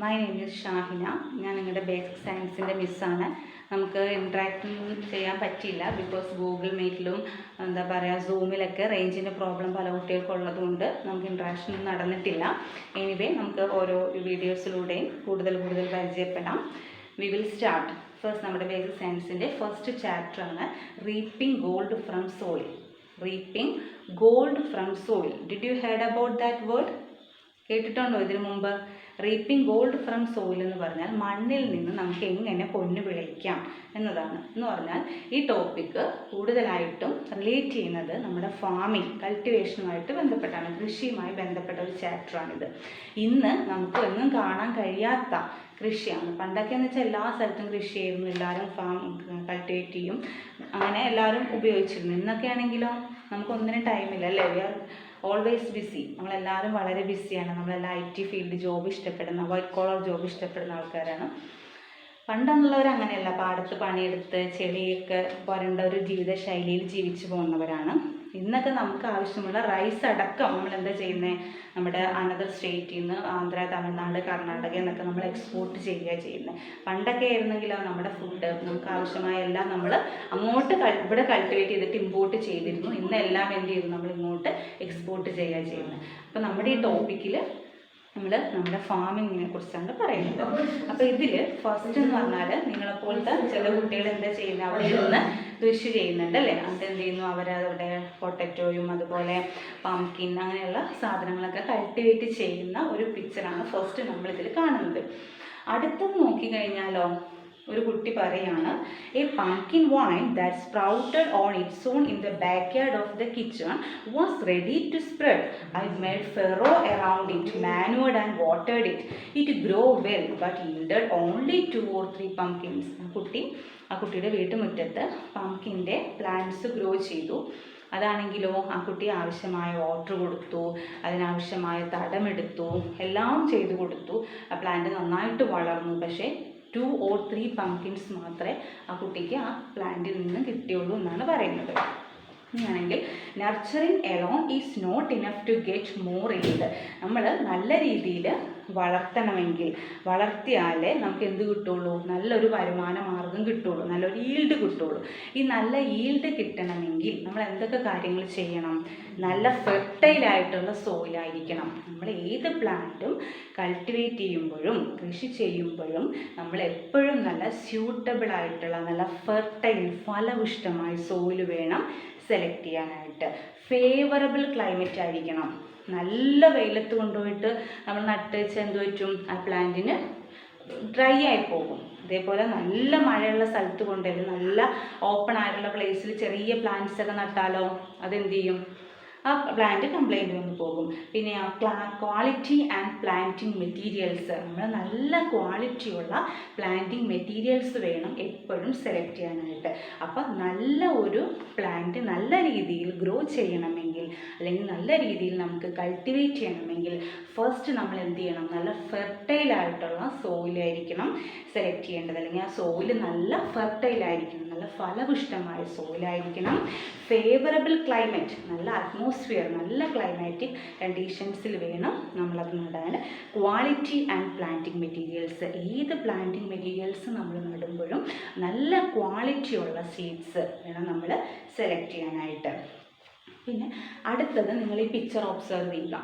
My name is Shahina. ഞാൻ നിങ്ങളുടെ basic സയൻസിൻ്റെ മിസ്സാണ്. നമുക്ക് ഇൻട്രാക്ട് ചെയ്യാൻ പറ്റിയില്ല ബിക്കോസ് ഗൂഗിൾ മീറ്റിലും എന്താ പറയുക സൂമിലൊക്കെ റേഞ്ചിൻ്റെ പ്രോബ്ലം പല കുട്ടികൾക്കുള്ളതുകൊണ്ട് നമുക്ക് ഇൻട്രാക്ഷൻ നടന്നിട്ടില്ല. എനിവേ നമുക്ക് ഓരോ വീഡിയോസിലൂടെയും കൂടുതൽ പരിചയപ്പെടാം. We will start. ഫസ്റ്റ് നമ്മുടെ ബേസിക് സയൻസിൻ്റെ ഫസ്റ്റ് ചാപ്റ്ററാണ് reaping gold from soil. Reaping gold from soil. Did you heard about that word? കേട്ടിട്ടുണ്ടോ ഇതിനു മുമ്പ്? റീപ്പിംഗ് ഗോൾഡ് ഫ്രം സോയിൽ എന്ന് പറഞ്ഞാൽ മണ്ണിൽ നിന്ന് നമുക്ക് എങ്ങനെ പൊന്ന് വിളയിക്കാം എന്നതാണ്. എന്ന് പറഞ്ഞാൽ ഈ ടോപ്പിക്ക് കൂടുതലായിട്ടും റിലേറ്റ് ചെയ്യുന്നത് നമ്മുടെ ഫാമിംഗ് കൾട്ടിവേഷനുമായിട്ട് ബന്ധപ്പെട്ടാണ്, കൃഷിയുമായി ബന്ധപ്പെട്ട ഒരു ചാപ്റ്ററാണിത്. ഇന്ന് നമുക്ക് എങ്ങും കാണാൻ കഴിയാത്ത കൃഷിയാണ്. പണ്ടൊക്കെ എന്ന് വെച്ചാൽ എല്ലാ സ്ഥലത്തും കൃഷി ചെയ്യുന്നു, എല്ലാവരും ഫാം കൾട്ടിവേറ്റ് ചെയ്യും, അങ്ങനെ എല്ലാവരും ഉപയോഗിച്ചിരുന്നു. ഇന്നൊക്കെ ആണെങ്കിലോ നമുക്കൊന്നിനും ടൈമില്ല അല്ലേ? We are always busy. നമ്മളെല്ലാവരും വളരെ ബിസിയാണ്. നമ്മളെല്ലാം IT ഫീൽഡ് ജോബ് ഇഷ്ടപ്പെടുന്ന, വൈറ്റ് കോളർ ജോബ് ഇഷ്ടപ്പെടുന്ന ആൾക്കാരാണ്. പണ്ടെന്നുള്ളവർ അങ്ങനെയല്ല, പാടത്ത് പണിയെടുത്ത് ചെളിയൊക്കെ വരേണ്ട ഒരു ജീവിതശൈലിയിൽ ജീവിച്ചു പോകുന്നവരാണ്. ഇന്നൊക്കെ നമുക്ക് ആവശ്യമുള്ള റൈസ് അടക്കം നമ്മൾ എന്താ ചെയ്യുന്നത്, നമ്മുടെ അനദർ സ്റ്റേറ്റിൽ നിന്ന് ആന്ധ്ര, തമിഴ്നാട്, കർണാടക എന്നൊക്കെ നമ്മൾ എക്സ്പോർട്ട് ചെയ്യുന്നത്. പണ്ടൊക്കെ ആയിരുന്നെങ്കിലോ നമ്മുടെ ഫുഡ് നമുക്ക് ആവശ്യമായ എല്ലാം നമ്മൾ അങ്ങോട്ട് ഇവിടെ കൾട്ടിവേറ്റ് ചെയ്തിട്ട് ഇമ്പോർട്ട് ചെയ്തിരുന്നു. ഇന്നെല്ലാം എന്ത് ചെയ്തു, നമ്മൾ ഇങ്ങോട്ട് എക്സ്പോർട്ട് ചെയ്യുന്നത്. അപ്പോൾ നമ്മുടെ ഈ ടോപ്പിക്കിൽ നമ്മൾ നമ്മുടെ ഫാമിങ്ങിനെ കുറിച്ചാണ് പറയുന്നത്. അപ്പോൾ ഇതിൽ ഫസ്റ്റ് എന്ന് പറഞ്ഞാൽ നിങ്ങളെപ്പോലത്തെ ചില കുട്ടികൾ എന്താ ചെയ്യുന്നത്, അവിടെ ഇരുന്ന് കൃഷി ചെയ്യുന്നുണ്ട് അല്ലേ? അത് എന്ത് ചെയ്യുന്നു, അവരവിടെ പൊട്ടറ്റോയും അതുപോലെ പംകിൻ അങ്ങനെയുള്ള സാധനങ്ങളൊക്കെ കൾട്ടിവേറ്റ് ചെയ്യുന്ന ഒരു പിക്ചറാണ് ഫസ്റ്റ് നമ്മളിതിൽ കാണുന്നത്. അടുത്തത് നോക്കിക്കഴിഞ്ഞാലോ ഒരു കുട്ടി പറയാണ്, A pumpkin vine that sprouted on its own in the backyard of the kitchen was ready to spread. I made furrow around it, manured and watered it. It grew well but yielded only 2 or 3 pumpkins. ആ കുട്ടിയുടെ വീട്ടുമുറ്റത്ത് പംകിൻ്റെ plants grow ചെയ്തു. അതാണെങ്കിലോ ആ കുട്ടി ആവശ്യമായ water കൊടുത്തു, അതിനാവശ്യമായ തടമെടുത്തു, എല്ലാം ചെയ്തു കൊടുത്തു. ആ പ്ലാന്റ് നന്നായിട്ട് വളർന്നു. പക്ഷേ 2 or 3 pumpkins മാത്രമേ ആ കുട്ടിക്ക് ആ പ്ലാന്റിൽ നിന്ന് കിട്ടിയുള്ളൂ എന്നാണ് പറയുന്നത്. അങ്ങനെയാണെങ്കിൽ nurturing alone is not enough to get more yield. നമ്മൾ നല്ല രീതിയിൽ വളർത്തണമെങ്കിൽ, വളർത്തിയാലേ നമുക്ക് എന്ത് കിട്ടുള്ളൂ, നല്ലൊരു വരുമാന മാർഗം കിട്ടുള്ളൂ, നല്ലൊരു ഈൽഡ് കിട്ടുള്ളൂ. ഈ നല്ല ഈൽഡ് കിട്ടണമെങ്കിൽ നമ്മൾ എന്തൊക്കെ കാര്യങ്ങൾ ചെയ്യണം? നല്ല ഫെർട്ടൈലായിട്ടുള്ള സോയിലായിരിക്കണം. നമ്മൾ ഏത് പ്ലാന്റും കൾട്ടിവേറ്റ് ചെയ്യുമ്പോഴും കൃഷി ചെയ്യുമ്പോഴും നമ്മൾ എപ്പോഴും നല്ല സ്യൂട്ടബിൾ ആയിട്ടുള്ള നല്ല ഫെർട്ടൈൽ ഫലപുഷ്ടമായ സോയിൽ വേണം സെലക്ട് ചെയ്യാനായിട്ട്. ഫേവറബിൾ ക്ലൈമറ്റ് ആയിരിക്കണം. നല്ല വെയിലത്ത് കൊണ്ടുപോയിട്ട് നമ്മൾ നട്ട് വെച്ച് എന്ത് പറ്റും, ആ പ്ലാന്റിന് ഡ്രൈ ആയി പോകും. അതേപോലെ നല്ല മഴയുള്ള സ്ഥലത്ത് കൊണ്ടുപോയി നല്ല ഓപ്പൺ ആയിട്ടുള്ള പ്ലേസിൽ ചെറിയ പ്ലാന്റ്സ് ഒക്കെ നട്ടാലോ അതെന്ത് ചെയ്യും, ആ പ്ലാന്റ് കംപ്ലൈൻറ്റ് വന്ന് പോകും. പിന്നെ ക്വാളിറ്റി ആൻഡ് പ്ലാന്റിങ് മെറ്റീരിയൽസ്, നമ്മൾ നല്ല ക്വാളിറ്റിയുള്ള പ്ലാന്റിങ് മെറ്റീരിയൽസ് വേണം എപ്പോഴും സെലക്ട് ചെയ്യാനായിട്ട്. അപ്പം നല്ല ഒരു പ്ലാന്റ് നല്ല രീതിയിൽ ഗ്രോ ചെയ്യണമെങ്കിൽ അല്ലെങ്കിൽ നല്ല രീതിയിൽ നമുക്ക് കൾട്ടിവേറ്റ് ചെയ്യണമെങ്കിൽ ഫസ്റ്റ് നമ്മൾ എന്ത് ചെയ്യണം, നല്ല ഫെർട്ടൈലായിട്ടുള്ള സോയിലായിരിക്കണം സെലക്ട് ചെയ്യേണ്ടത്. അല്ലെങ്കിൽ ആ സോയിൽ നല്ല ഫെർട്ടൈലായിരിക്കണം, നല്ല ഫലപുഷ്ടമായ സോയിലായിരിക്കണം. ഫേവറബിൾ ക്ലൈമറ്റ്, നല്ല അറ്റ്മോസ്ഫിയർ, നല്ല ക്ലൈമാറ്റിക് കണ്ടീഷൻസിൽ വേണം നമ്മളത് നടാൻ. ക്വാളിറ്റി ആൻഡ് പ്ലാന്റിങ് മെറ്റീരിയൽസ്, ഏത് പ്ലാന്റിങ് മെറ്റീരിയൽസ് നമ്മൾ നടുമ്പോഴും നല്ല ക്വാളിറ്റിയുള്ള സീഡ്സ് വേണം നമ്മൾ സെലക്ട് ചെയ്യാനായിട്ട്. പിന്നെ അടുത്തത് നിങ്ങൾ ഈ പിക്ചർ ഒബ്സർവ് ചെയ്യുക.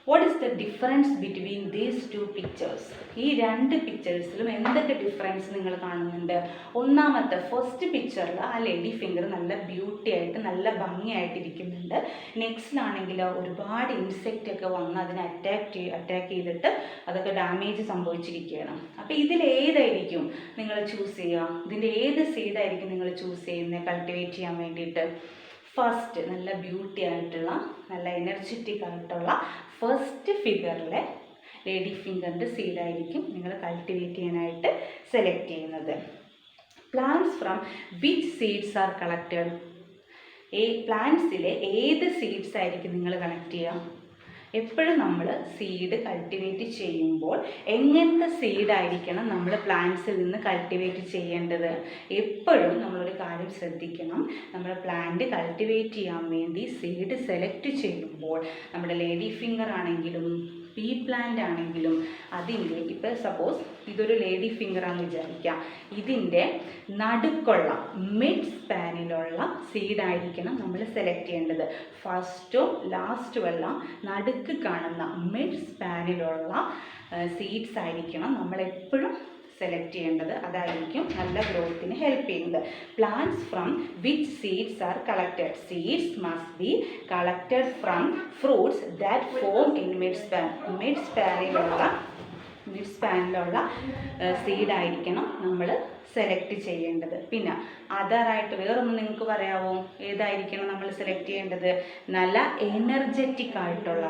What is the difference between these 2 pictures? ഈ 2 പിക്ചേഴ്സിലും എന്തൊക്കെ ഡിഫറൻസ് നിങ്ങൾ കാണുന്നുണ്ട്? ഒന്നാമത്തെ ഫസ്റ്റ് പിക്ചറിൽ ആ ലേഡി ഫിംഗർ നല്ല ബ്യൂട്ടി ആയിട്ട് നല്ല ഭംഗിയായിട്ട് ഇരിക്കുന്നുണ്ട്. നെക്സ്റ്റിലാണെങ്കിലോ ഒരുപാട് ഇൻസെക്റ്റ് ഒക്കെ വന്ന് അതിനെ അറ്റാക്ക് ചെയ്തിട്ട് അതൊക്കെ ഡാമേജ് സംഭവിച്ചിരിക്കുകയാണ്. അപ്പോൾ ഇതിലേതായിരിക്കും നിങ്ങൾ ചൂസ് ചെയ്യുക? ഇതിൻ്റെ ഏത് സീഡായിരിക്കും നിങ്ങൾ ചൂസ് ചെയ്യുന്നത് കൾട്ടിവേറ്റ് ചെയ്യാൻ വേണ്ടിയിട്ട്? ഫസ്റ്റ് നല്ല ബ്യൂട്ടി ആയിട്ടുള്ള നല്ല എനർജറ്റിക് ആയിട്ടുള്ള ഫസ്റ്റ് ഫിഗറിലെ ലേഡി ഫിംഗറിൻ്റെ സീഡായിരിക്കും നിങ്ങൾ കൾട്ടിവേറ്റ് ചെയ്യാനായിട്ട് സെലക്ട് ചെയ്യുന്നത്. Plants from which seeds are collected? പ്ലാന്റ്സിലെ ഏത് സീഡ്സ് ആയിരിക്കും നിങ്ങൾ കളക്ട് ചെയ്യുക? എപ്പോഴും നമ്മൾ സീഡ് കൾട്ടിവേറ്റ് ചെയ്യുമ്പോൾ എങ്ങനത്തെ സീഡായിരിക്കണം നമ്മൾ പ്ലാന്റ്സിൽ നിന്ന് കൾട്ടിവേറ്റ് ചെയ്യേണ്ടത്? എപ്പോഴും നമ്മളൊരു കാര്യം ശ്രദ്ധിക്കണം, നമ്മൾ പ്ലാന്റ് കൾട്ടിവേറ്റ് ചെയ്യാൻ വേണ്ടി സീഡ് സെലക്ട് ചെയ്യുമ്പോൾ നമ്മുടെ ലേഡി ഫിംഗർ ആണെങ്കിലും പീ പ്ലാന്റ് ആണെങ്കിലും അതിൻ്റെ ഇപ്പോൾ സപ്പോസ് ഇതൊരു ലേഡി ഫിംഗറാണെന്ന് വിചാരിക്കാം, ഇതിൻ്റെ നടുക്കുള്ള മിഡ് സ്പാനിലുള്ള സീഡായിരിക്കണം നമ്മൾ സെലക്ട് ചെയ്യേണ്ടത്. ഫസ്റ്റും ലാസ്റ്റും എല്ലാം നടുക്ക് കാണുന്ന മിഡ് സ്പാനിലുള്ള സീഡ്സ് ആയിരിക്കണം നമ്മളെപ്പോഴും സെലക്ട് ചെയ്യേണ്ടത്. അതായിരിക്കും നല്ല ഗ്രോത്തിന് ഹെൽപ്പ് ചെയ്യുന്നത്. Plants from which seeds are collected. Seeds must be collected from fruits that form in mid span. Mid സ്പാനിലുള്ള സീഡായിരിക്കണം നമ്മൾ സെലക്ട് ചെയ്യേണ്ടത്. പിന്നെ അതറായിട്ട് വേറൊന്ന് നിങ്ങൾക്ക് പറയാമോ? ഏതായിരിക്കണം നമ്മൾ സെലക്ട് ചെയ്യേണ്ടത്? നല്ല എനർജറ്റിക് ആയിട്ടുള്ള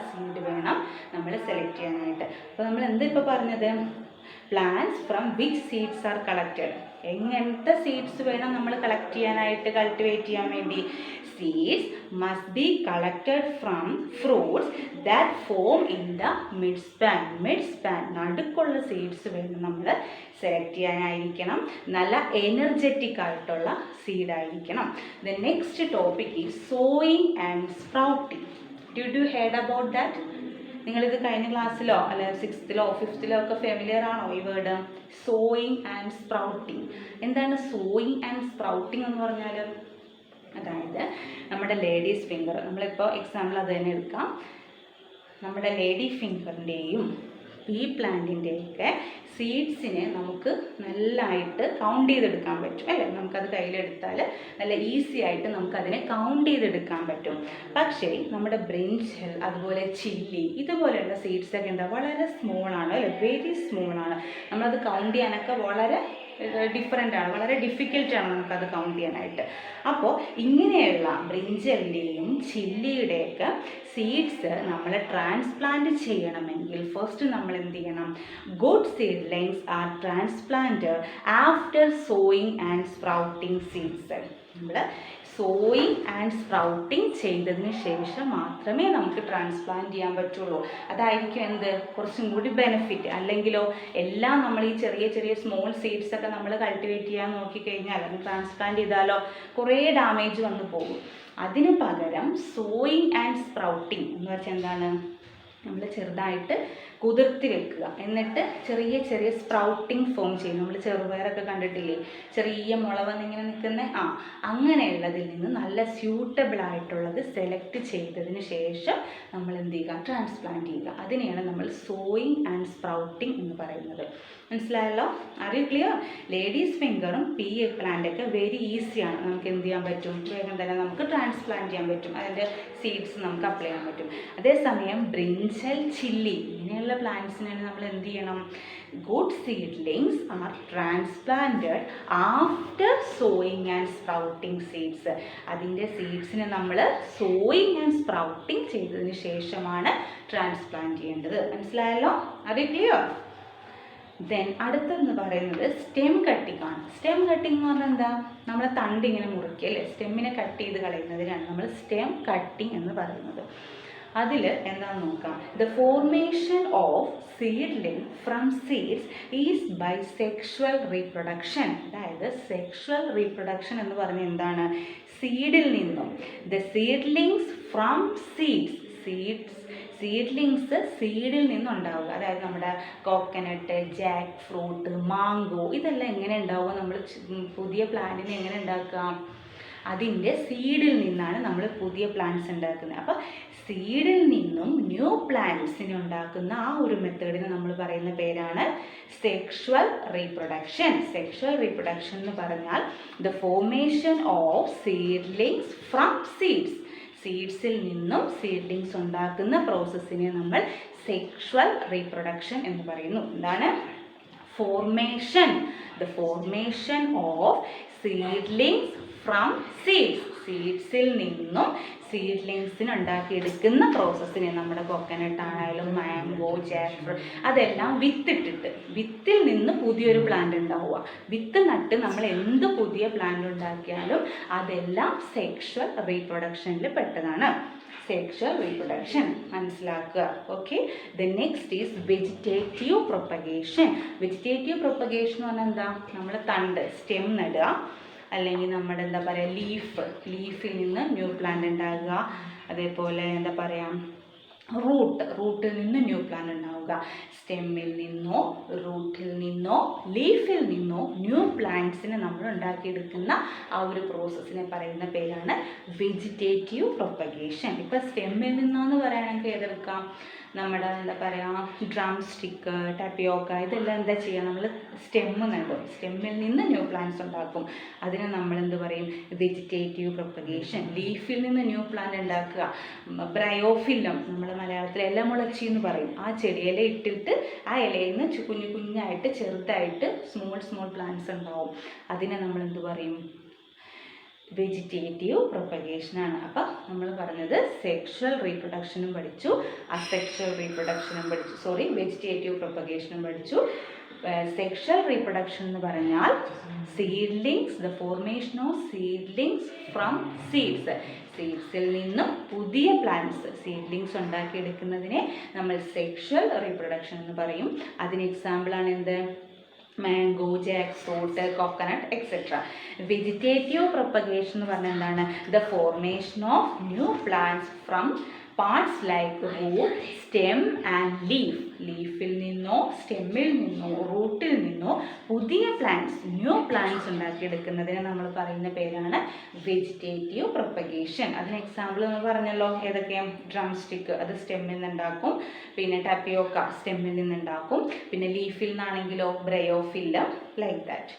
സീഡ് വേണം നമ്മൾ സെലക്ട് ചെയ്യാനായിട്ട്. അപ്പോൾ നമ്മൾ എന്തിപ്പോൾ പറഞ്ഞത്? Plants from which seeds are collected. എങ്ങനത്തെ സീഡ്സ് വേണം നമ്മൾ കളക്ട് ചെയ്യാനായിട്ട്, കൾട്ടിവേറ്റ് ചെയ്യാൻ വേണ്ടി? Seeds must be collected from fruits that form in the mid-span. നടുക്കുള്ള സീഡ്സ് വേണം നമ്മൾ സെലക്ട് ചെയ്യാനായിരിക്കണം. നല്ല എനർജറ്റിക് ആയിട്ടുള്ള സീഡായിരിക്കണം. The next topic is sowing and sprouting. Did you heard about that? നിങ്ങളിത് കഴിഞ്ഞ ക്ലാസ്സിലോ അല്ലെ 6th-ലോ 5th-ലോ ഒക്കെ ഫെമിലിയർ ആണോ ഈ വേർഡ്? Sowing and sprouting. എന്താണ് സോയിങ് ആൻഡ് സ്പ്രൗട്ടിങ് എന്ന് പറഞ്ഞാൽ? അതായത് നമ്മുടെ ലേഡീസ് ഫിംഗർ, നമ്മളിപ്പോൾ എക്സാമ്പിൾ അത് തന്നെ എടുക്കാം. നമ്മുടെ ലേഡി ഫിംഗറിൻ്റെയും പീ പ്ലാന്റിൻ്റെയൊക്കെ സീഡ്സിനെ നമുക്ക് നല്ലതായിട്ട് കൗണ്ട് ചെയ്തെടുക്കാൻ പറ്റും അല്ലേ? നമുക്കത് കയ്യിലെടുത്താൽ നല്ല ഈസി ആയിട്ട് നമുക്കതിനെ കൗണ്ട് ചെയ്തെടുക്കാൻ പറ്റും. പക്ഷേ നമ്മുടെ ബ്രിഞ്ചൽ, അതുപോലെ ചില്ലി, ഇതുപോലെയുള്ള സീഡ്സൊക്കെ ഉണ്ടാവും വളരെ സ്മോളാണ് അല്ലേ? വെരി സ്മോളാണ്. നമ്മളത് കൗണ്ട് ചെയ്യാനൊക്കെ വളരെ ഡിഫറെൻ്റ് ആണ്, വളരെ ഡിഫിക്കൽട്ടാണ് നമുക്കത് കൗണ്ട് ചെയ്യാനായിട്ട്. അപ്പോൾ ഇങ്ങനെയുള്ള ബ്രിഞ്ചലിൻ്റെയും ചില്ലിയുടെയൊക്കെ സീഡ്സ് നമ്മൾ ട്രാൻസ്പ്ലാന്റ് ചെയ്യണമെങ്കിൽ ഫസ്റ്റ് നമ്മൾ എന്ത് ചെയ്യണം? Good seedlings are transplanted after sowing and sprouting seeds. നമ്മൾ സോയിങ് ആൻഡ് സ്പ്രൗട്ടിങ് ചെയ്തതിന് ശേഷം മാത്രമേ നമുക്ക് ട്രാൻസ്പ്ലാന്റ് ചെയ്യാൻ പറ്റുള്ളൂ. അതായിരിക്കും എന്ത് കുറച്ചും കൂടി ബെനിഫിറ്റ്. അല്ലെങ്കിലോ എല്ലാം നമ്മൾ ഈ ചെറിയ ചെറിയ സ്മോൾ സീഡ്സ് ഒക്കെ നമ്മൾ കൾട്ടിവേറ്റ് ചെയ്യാൻ നോക്കിക്കഴിഞ്ഞാൽ അല്ലെങ്കിൽ ട്രാൻസ്പ്ലാന്റ് ചെയ്താലോ കുറേ ഡാമേജ് വന്നു പോകും. അതിന് പകരം സോയിങ് ആൻഡ് സ്പ്രൗട്ടിങ് എന്ന് വെച്ചാൽ എന്താണ്? നമ്മൾ ചെറുതായിട്ട് കുതിർത്തി വെക്കുക, എന്നിട്ട് ചെറിയ ചെറിയ സ്പ്രൗട്ടിങ് ഫോം ചെയ്യും. നമ്മൾ ചെറുപയറൊക്കെ കണ്ടിട്ടില്ലേ, ചെറിയ മുള വന്നിങ്ങനെ നിൽക്കുന്ന അങ്ങനെയുള്ളതിൽ നിന്ന് നല്ല സ്യൂട്ടബിൾ ആയിട്ടുള്ളത് സെലക്ട് ചെയ്തതിന് ശേഷം നമ്മൾ എന്ത് ചെയ്യുക? ട്രാൻസ്പ്ലാന്റ് ചെയ്യുക. അതിനെയാണ് നമ്മൾ സോയിങ് ആൻഡ് സ്പ്രൗട്ടിങ് എന്ന് പറയുന്നത്. മനസ്സിലായല്ലോ? Are you clear? ലേഡീസ് ഫിംഗറും പീ പ്ലാന്റൊക്കെ വെരി ഈസിയാണ്. നമുക്ക് എന്ത് ചെയ്യാൻ പറ്റും? വേഗം തന്നെ നമുക്ക് ട്രാൻസ്പ്ലാന്റ് ചെയ്യാൻ പറ്റും. അതിൻ്റെ സീഡ്സ് നമുക്ക് അപ്ലൈ ചെയ്യാൻ പറ്റും. അതേസമയം ബ്രിഞ്ചൽ, ചില്ലി ഇങ്ങനെയുള്ള പ്ലാന്റ്സിനാണ് നമ്മൾ എന്ത് ചെയ്യണം? Good seedlings are transplanted after sowing and sprouting seeds. അതിൻ്റെ സീഡ്സിനെ നമ്മൾ സോയിങ് ആൻഡ് സ്പ്രൗട്ടിങ് ചെയ്തതിന് ശേഷമാണ് ട്രാൻസ്പ്ലാന്റ് ചെയ്യേണ്ടത്. മനസ്സിലായല്ലോ? Are you clear? ദെൻ അടുത്തെന്ന് പറയുന്നത് സ്റ്റെം കട്ടിംഗ് ആണ്. സ്റ്റെം കട്ടിംഗ് എന്ന് പറഞ്ഞാൽ എന്താ? നമ്മൾ തണ്ട് ഇങ്ങനെ മുറിക്കുക അല്ലേ? സ്റ്റെമ്മിനെ കട്ട് ചെയ്ത് കളയുന്നതിനാണ് നമ്മൾ സ്റ്റെം കട്ടിംഗ് എന്ന് പറയുന്നത്. അതിൽ എന്താണെന്ന് നോക്കാം. The formation of seedling from seeds is by sexual reproduction. അതായത് സെക്ഷുവൽ റീപ്രൊഡക്ഷൻ എന്ന് പറഞ്ഞാൽ എന്താണ്? സീഡിൽ നിന്നും ദ സീഡ്ലിങ്സ് ഫ്രം സീഡ്ലിങ്സ് സീഡിൽ നിന്നുണ്ടാവുക. അതായത് നമ്മുടെ കോക്കനട്ട്, ജാക്ക് ഫ്രൂട്ട്, മാംഗോ ഇതെല്ലാം എങ്ങനെ ഉണ്ടാവുക? നമ്മൾ പുതിയ പ്ലാന്റിനെ എങ്ങനെ ഉണ്ടാക്കാം? അതിൻ്റെ സീഡിൽ നിന്നാണ് നമ്മൾ പുതിയ പ്ലാന്റ്സ് ഉണ്ടാക്കുന്നത്. അപ്പോൾ സീഡിൽ നിന്നും ന്യൂ പ്ലാന്റ്സിനെ ഉണ്ടാക്കുന്ന ആ ഒരു മെത്തേഡിന് നമ്മൾ പറയുന്ന പേരാണ് സെക്ഷുവൽ റീപ്രൊഡക്ഷൻ. സെക്ഷുവൽ റീപ്രൊഡക്ഷൻ എന്ന് പറഞ്ഞാൽ the formation of seedlings from സീഡ്സിൽ നിന്നും സീഡ്ലിങ്സ് ഉണ്ടാക്കുന്ന പ്രോസസ്സിനെ നമ്മൾ സെക്ഷുവൽ റീപ്രൊഡക്ഷൻ എന്ന് പറയുന്നു. എന്താണ്? The formation of seedlings from സീഡ്സിൽ നിന്നും സീഡ്ലിങ്സിന് ഉണ്ടാക്കിയെടുക്കുന്ന പ്രോസസ്സിനെ നമ്മുടെ കോക്കനട്ട് ആയാലും മാംഗോ, ജാക്ക് അതെല്ലാം വിത്തിൽ നിന്ന് പുതിയൊരു പ്ലാന്റ് ഉണ്ടാവുക. വിത്ത് നട്ട് നമ്മൾ എന്ത് പുതിയ പ്ലാന്റ് ഉണ്ടാക്കിയാലും അതെല്ലാം സെക്ഷുവൽ റീപ്രൊഡക്ഷനിൽ പെട്ടതാണ്. സെക്ഷുവൽ റീപ്രൊഡക്ഷൻ മനസ്സിലാക്കുക. Okay. The next is vegetative propagation. Vegetative propagation എന്ന് പറഞ്ഞാൽ എന്താ? നമ്മൾ തണ്ട് സ്റ്റെം നടുക, അല്ലെങ്കിൽ നമ്മുടെ എന്താ പറയുക ലീഫിൽ നിന്ന് ന്യൂ പ്ലാന്റ് ഉണ്ടാകുക. അതേപോലെ എന്താ പറയുക റൂട്ടിൽ നിന്ന് ന്യൂ പ്ലാന്റ് ഉണ്ടാവുക. സ്റ്റെമ്മിൽ നിന്നോ റൂട്ടിൽ നിന്നോ ലീഫിൽ നിന്നോ ന്യൂ പ്ലാന്റ്സിനെ നമ്മൾ ഉണ്ടാക്കിയെടുക്കുന്ന ആ ഒരു പ്രോസസ്സിനെ പറയുന്ന പേരാണ് വെജിറ്റേറ്റീവ് പ്രൊപ്പഗേഷൻ. ഇപ്പം സ്റ്റെമ്മിൽ നിന്നോന്ന് പറയാനൊക്കെ ഏതെടുക്കാം, നമ്മുടെ എന്താ പറയുക ഡ്രം സ്റ്റിക്ക്, ടപ്പിയോക്ക, ഇതെല്ലാം എന്താ ചെയ്യുക, നമ്മൾ സ്റ്റെമ്മ് നടും. സ്റ്റെമ്മിൽ നിന്ന് ന്യൂ പ്ലാന്റ്സ് ഉണ്ടാക്കും. അതിനെ നമ്മൾ എന്ത് പറയും, വെജിറ്റേറ്റീവ് പ്രൊപ്പഗേഷൻ. ലീഫിൽ നിന്ന് ന്യൂ പ്ലാന്റ് ഉണ്ടാക്കുക, ബ്രയോഫില്ലം, നമ്മൾ മലയാളത്തിൽ ഇല മുളച്ചി എന്ന് പറയും. ആ ചെടിയില ഇട്ടിട്ട് ആ ഇലയിൽ നിന്ന് കുഞ്ഞായിട്ട് ചെറുതായിട്ട് സ്മോൾ പ്ലാന്റ്സ് ഉണ്ടാവും. അതിനെ നമ്മൾ എന്ത് പറയും, വെജിറ്റേറ്റീവ് പ്രൊപ്പഗേഷനാണ്. അപ്പം നമ്മൾ പറഞ്ഞത് സെക്ഷൽ റീപ്രൊഡക്ഷനും പഠിച്ചു, അസെക്ഷൽ റീപ്രൊഡക്ഷനും പഠിച്ചു, വെജിറ്റേറ്റീവ് പ്രൊപ്പഗേഷനും പഠിച്ചു. സെക്ഷൽ റീപ്രൊഡക്ഷൻ എന്ന് പറഞ്ഞാൽ seedlings, the formation of seedlings from seeds. സീഡ്സിൽ നിന്നും പുതിയ പ്ലാന്റ്സ്, സീഡ്ലിങ്സ് ഉണ്ടാക്കിയെടുക്കുന്നതിനെ നമ്മൾ സെക്ഷൽ റീപ്രൊഡക്ഷൻ എന്ന് പറയും. അതിന് എക്സാമ്പിളാണ് എന്ത്, mango, jack fruit, coconut etcetera. Vegetative propagation എന്ന് പറഞ്ഞാൽ എന്താണ്, the formation of new plants from parts like root, stem and leaf. ലീഫിൽ നിന്നോ സ്റ്റെമ്മിൽ നിന്നോ റൂട്ടിൽ നിന്നോ പുതിയ പ്ലാന്റ്സ്, ന്യൂ പ്ലാന്റ്സ് ഉണ്ടാക്കിയെടുക്കുന്നതിന് നമ്മൾ പറയുന്ന പേരാണ് വെജിറ്റേറ്റീവ് പ്രൊപ്പഗേഷൻ. അതിന് എക്സാമ്പിൾ നമ്മൾ പറഞ്ഞല്ലോ ഏതൊക്കെയാണ്, ഡ്രം സ്റ്റിക്ക്, അത് സ്റ്റെമ്മിൽ നിന്നുണ്ടാക്കും. പിന്നെ ടപ്പിയോക്ക സ്റ്റെമ്മിൽ നിന്നുണ്ടാക്കും. പിന്നെ ലീഫിൽ നിന്നാണെങ്കിലോ ബ്രയോഫില്ലം, ലൈക്ക് ദാറ്റ്.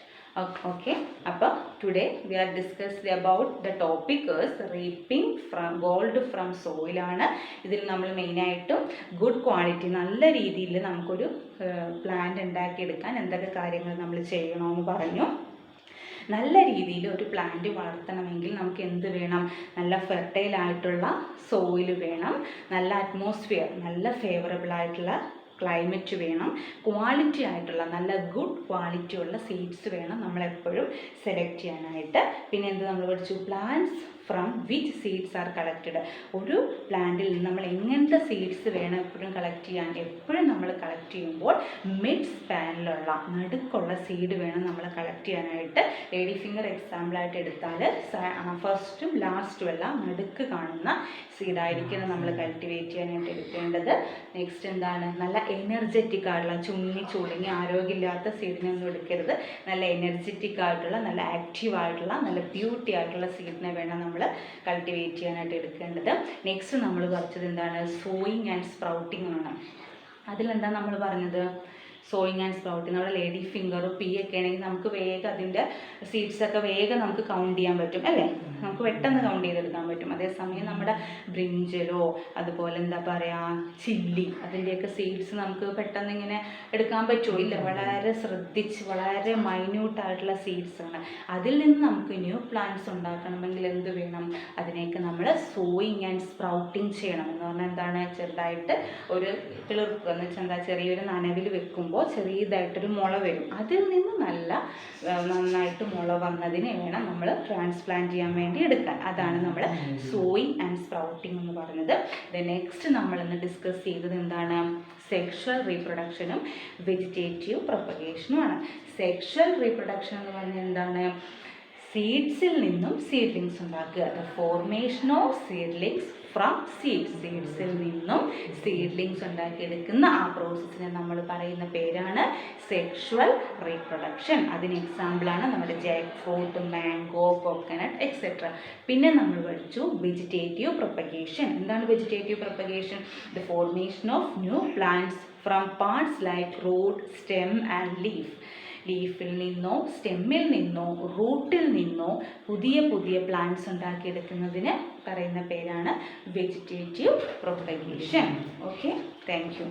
Okay, അപ്പോൾ today we are discussed about the topic is reaping from gold from soil ആണ്. ഇതിൽ നമ്മൾ മെയിനായിട്ടും ഗുഡ് ക്വാളിറ്റി, നല്ല രീതിയിൽ നമുക്കൊരു പ്ലാന്റ് ഉണ്ടാക്കിയെടുക്കാൻ എന്തൊക്കെ കാര്യങ്ങൾ നമ്മൾ ചെയ്യണമെന്ന് പറഞ്ഞു. നല്ല രീതിയിൽ ഒരു പ്ലാന്റ് വളർത്തണമെങ്കിൽ നമുക്ക് എന്ത് വേണം, നല്ല ഫെർട്ടൈൽ ആയിട്ടുള്ള സോയിൽ വേണം, നല്ല അറ്റ്മോസ്ഫിയർ, നല്ല ഫേവറബിൾ ആയിട്ടുള്ള ക്ലൈമറ്റ് വേണം, ക്വാളിറ്റി ആയിട്ടുള്ള നല്ല ഗുഡ് ക്വാളിറ്റി ഉള്ള സീഡ്സ് വേണം നമ്മളെപ്പോഴും സെലക്ട് ചെയ്യാനായിട്ട്. പിന്നെ എന്ത് നമ്മൾ പഠിച്ചു, plants from which seeds are collected. ഒരു പ്ലാന്റിൽ നിന്ന് നമ്മൾ എങ്ങനത്തെ സീഡ്സ് വേണം എപ്പോഴും കളക്ട് ചെയ്യാൻ. എപ്പോഴും നമ്മൾ കളക്ട് ചെയ്യുമ്പോൾ മിഡ് സ്പാനിലുള്ള നടുക്കുള്ള സീഡ് വേണം നമ്മൾ കളക്ട് ചെയ്യാനായിട്ട്. ലേഡി ഫിംഗർ എക്സാമ്പിളായിട്ട് എടുത്താൽ ഫസ്റ്റും ലാസ്റ്റും എല്ലാം നടുക്ക് കാണുന്ന സീഡായിരിക്കണം നമ്മൾ കൾട്ടിവേറ്റ് ചെയ്യാനായിട്ട് എടുക്കേണ്ടത്. നെക്സ്റ്റ് എന്താണ്, നല്ല എനർജറ്റിക് ആയിട്ടുള്ള, ചുളുങ്ങി ആരോഗ്യമില്ലാത്ത സീഡിനൊന്നും എടുക്കരുത്. നല്ല എനർജറ്റിക് ആയിട്ടുള്ള, നല്ല ആക്റ്റീവ് ആയിട്ടുള്ള, നല്ല ബ്യൂട്ടി ആയിട്ടുള്ള സീഡിനെ വേണം നമ്മൾ കൾട്ടിവേറ്റ് ചെയ്യാനായിട്ട് എടുക്കേണ്ടത്. നെക്സ്റ്റ് നമ്മൾ പഠിച്ചത് എന്താണ്, സോയിങ് ആൻഡ് സ്പ്രൗട്ടിങ് ആണ്. അതിലെന്താ നമ്മൾ പറഞ്ഞത്, സോയിങ് ആൻഡ് സ്പ്രൗട്ടിങ്. നമ്മുടെ ലേഡി ഫിംഗർ, പീ ഒക്കെ ആണെങ്കിൽ നമുക്ക് വേഗം അതിൻ്റെ സീഡ്സൊക്കെ വേഗം നമുക്ക് കൗണ്ട് ചെയ്യാൻ പറ്റും അല്ലേ, നമുക്ക് പെട്ടെന്ന് കൗണ്ട് ചെയ്തെടുക്കാൻ പറ്റും. അതേസമയം നമ്മുടെ ബ്രിഞ്ചലോ അതുപോലെ എന്താ പറയുക ചില്ലി, അതിൻ്റെയൊക്കെ സീഡ്സ് നമുക്ക് പെട്ടെന്ന് ഇങ്ങനെ എടുക്കാൻ പറ്റുമോ, ഇല്ല. വളരെ ശ്രദ്ധിച്ച് വളരെ മൈന്യൂട്ടായിട്ടുള്ള സീഡ്സാണ്. അതിൽ നിന്ന് നമുക്ക് ന്യൂ പ്ലാന്റ്സ് ഉണ്ടാക്കണമെങ്കിൽ എന്ത് വേണം, അതിനെയൊക്കെ നമ്മൾ സോയിങ് ആൻഡ് സ്പ്രൗട്ടിങ് ചെയ്യണം. എന്ന് പറഞ്ഞാൽ എന്താണ്, ചെറുതായിട്ട് ഒരു കിളിർപ്പ് എന്ന് വെച്ചാൽ എന്താ, ചെറിയൊരു നനവിൽ വെക്കുമ്പോൾ ചെറിയതായിട്ടൊരു മുള വരും. അതിൽ നിന്ന് നന്നായിട്ട് മുള വന്നതിനെ വേണം നമ്മൾ ട്രാൻസ്പ്ലാന്റ് ചെയ്യാൻ വേണ്ടി എടുക്കാൻ. അതാണ് നമ്മൾ സോയിങ് ആൻഡ് സ്പ്രൗട്ടിങ് എന്ന് പറയുന്നത്. നെക്സ്റ്റ് നമ്മൾ ഇന്ന് ഡിസ്കസ് ചെയ്തത് എന്താണ്, സെക്ഷൽ റീപ്രൊഡക്ഷനും വെജിറ്റേറ്റീവ് പ്രൊപ്പഗേഷനുമാണ്. സെക്ഷൽ റീപ്രൊഡക്ഷൻ എന്ന് പറഞ്ഞാൽ എന്താണ്, സീഡ്സിൽ നിന്നും സീഡ്ലിങ്സ് ഉണ്ടാക്കുക. The formation of seedlings from സീഡ്സിൽ നിന്നും സീഡ്ലിങ്സ് ഉണ്ടാക്കിയെടുക്കുന്ന ആ പ്രോസസ്സിനെ നമ്മൾ പറയുന്ന പേരാണ് സെക്ഷുവൽ റീപ്രൊഡക്ഷൻ. അതിന് എക്സാമ്പിളാണ് നമ്മുടെ jack fruit, mango, coconut etcetera. പിന്നെ നമ്മൾ പഠിച്ചു വെജിറ്റേറ്റീവ് പ്രൊപ്പഗേഷൻ. എന്താണ് vegetative propagation, the formation of new plants from parts like root, stem and leaf. ലീഫിൽ നിന്നോ സ്റ്റെമ്മിൽ നിന്നോ റൂട്ടിൽ നിന്നോ പുതിയ പ്ലാന്റ്സ് ഉണ്ടാക്കിയെടുക്കുന്നതിന് പറയുന്ന പേരാണ് vegetative propagation. Okay, thank you.